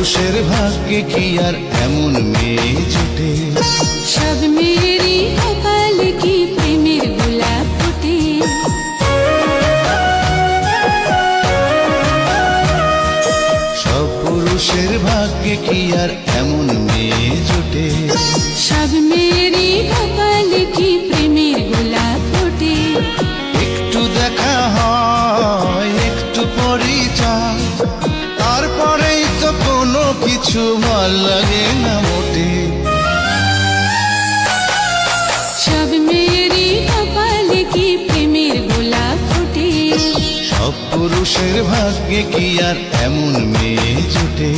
পুরুষের ভাগ্যে কি আর এমন মেয়ে জোটে? সব মেয়েরই কপালে কি প্রেমের গোলাপ ফোটে? সব পুরুষের ভাগ্যে কি আর এমন মেয়ে জোটে? সব মেয়েরই কপালে কি প্রেমের গোলাপ ফোটে? একটু দেখা হয়, একটু পরিচয়, তারপরেই তো কোনো কিছু ভাল লাগে না মোটে। সব মেয়েরই কপালে কি প্রেমের গোলাপ ফোটে? সব পুরুষের ভাগ্যে কি আর এমন মেয়ে জোটে?